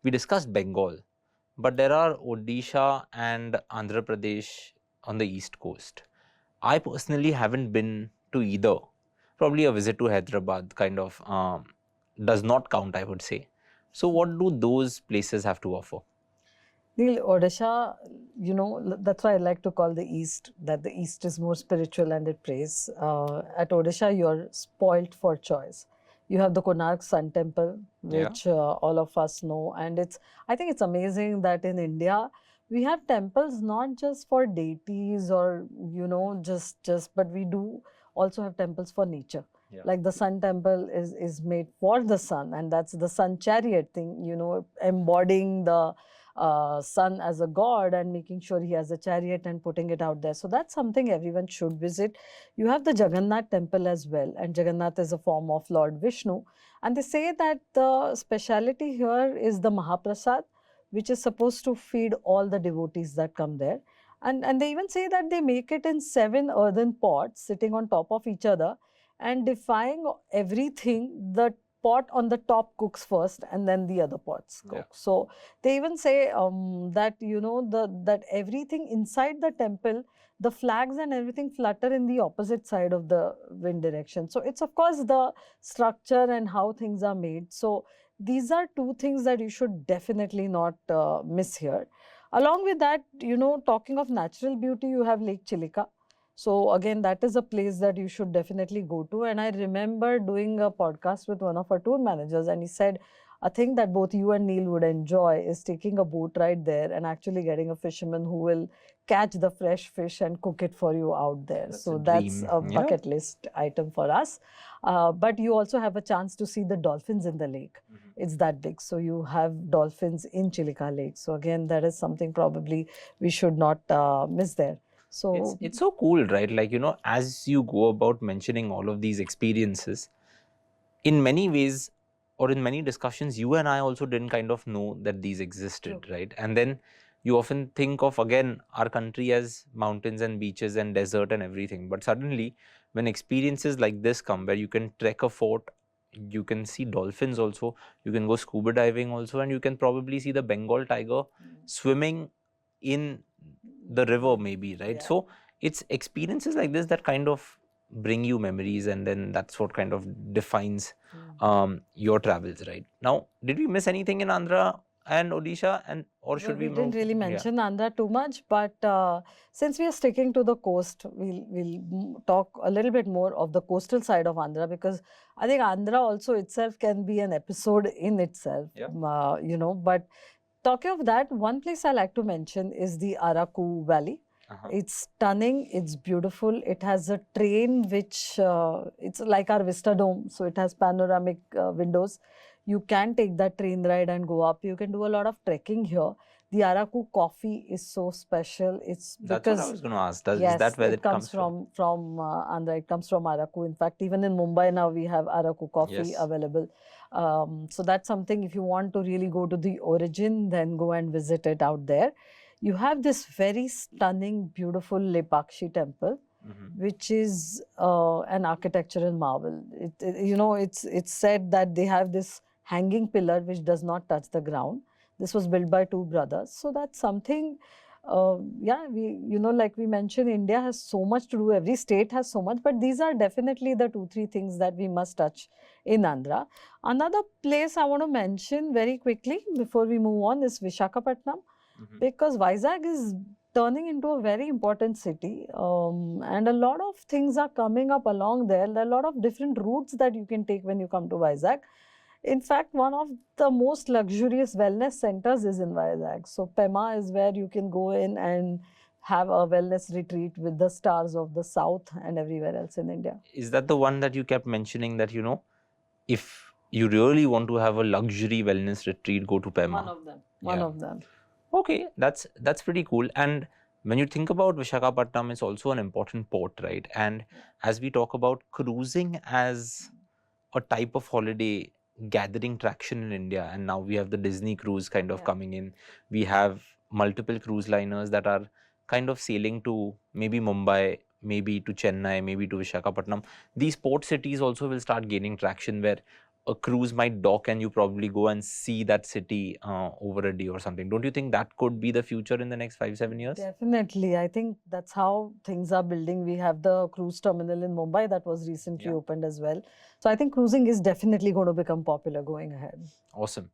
we discussed Bengal, but there are Odisha and Andhra Pradesh on the east coast. I personally haven't been to either. Probably a visit to Hyderabad kind of does not count, I would say. So, what do those places have to offer? Neil, Odisha, that's why I like to call the East, that the East is more spiritual and it prays. At Odisha, you're spoilt for choice. You have the Konark Sun Temple, Yeah. which all of us know. And I think it's amazing that in India, we have temples not just for deities or, but we do also have temples for nature. Yeah. Like the Sun Temple is made for the sun, and that's the sun chariot thing, embodying the sun as a god and making sure he has a chariot and putting it out there. So that's something everyone should visit. You have the Jagannath Temple as well, and Jagannath is a form of Lord Vishnu. And they say that the speciality here is the Mahaprasad, which is supposed to feed all the devotees that come there. And they even say that they make it in 7 earthen pots sitting on top of each other, and defying everything, the pot on the top cooks first and then the other pots cook. Yeah. So they even say that that everything inside the temple, the flags and everything flutter in the opposite side of the wind direction. So it's of course the structure and how things are made. So these are two things that you should definitely not miss here. Along with that, talking of natural beauty, you have Lake Chilika. So again, that is a place that you should definitely go to. And I remember doing a podcast with one of our tour managers, and he said, a thing that both you and Neil would enjoy is taking a boat ride there and actually getting a fisherman who will catch the fresh fish and cook it for you out there. That's So a that's dream. a Yeah. bucket list item for us. But you also have a chance to see the dolphins in the lake. It's that big. So you have dolphins in Chilika Lake. So again, that is something probably we should not miss there. So It's so cool, right? Like, as you go about mentioning all of these experiences, in many ways or in many discussions, you and I also didn't kind of know that these existed, True. right? And then you often think of again our country as mountains and beaches and desert and everything. But suddenly, when experiences like this come where you can trek a fort, you can see dolphins also, you can go scuba diving also, and you can probably see the Bengal tiger swimming in the river, maybe, right? Yeah. So it's experiences like this that kind of bring you memories, and then that's what kind of defines your travels, right? Now, did we miss anything in Andhra and Odisha, and or Well, should we we didn't move? really Yeah. mention Andhra too much, but since we are sticking to the coast, we'll talk a little bit more of the coastal side of Andhra, because I think Andhra also itself can be an episode in itself. Yeah. But talking of that, one place I like to mention is the Araku Valley. It's stunning, it's beautiful. It has a train which it's like our Vista Dome, so it has panoramic windows. You can take that train ride and go up. You can do a lot of trekking here. The Araku coffee is so special. It's That's what I because was going to ask. Is yes, that where it it comes comes from? from Andhra. It comes from Araku. In fact, even in Mumbai now we have Araku coffee Yes. available. So that's something, if you want to really go to the origin, then go and visit it out there. You have this very stunning, beautiful Lepakshi temple, which is an architectural marvel. It's said that they have this hanging pillar which does not touch the ground. This was built by two brothers. So that's something. Like we mentioned, India has so much to do. Every state has so much, but these are definitely the 2-3 things that we must touch in Andhra. Another place I want to mention very quickly before we move on is Vishakhapatnam, because Vizag is turning into a very important city, and a lot of things are coming up along there. There are a lot of different routes that you can take when you come to Vizag. In fact, one of the most luxurious wellness centers is in Vizag. So Pema is where you can go in and have a wellness retreat with the stars of the south and everywhere else in India. Is that the one that you kept mentioning that, if you really want to have a luxury wellness retreat, go to Pema? One of them. One Yeah. of them. Okay, that's pretty cool. And when you think about Vishakhapatnam, it's also an important port, right? And as we talk about cruising as a type of holiday gathering traction in India, and now we have the Disney cruise kind of Yeah. coming in. We have multiple cruise liners that are kind of sailing to maybe Mumbai, maybe to Chennai, maybe to Vishakhapatnam. These port cities also will start gaining traction where a cruise might dock and you probably go and see that city over a day or something. Don't you think that could be the future in the next 5-7 years? Definitely. I think that's how things are building. We have the cruise terminal in Mumbai that was recently Yeah. opened as well. So I think cruising is definitely going to become popular going ahead. Awesome.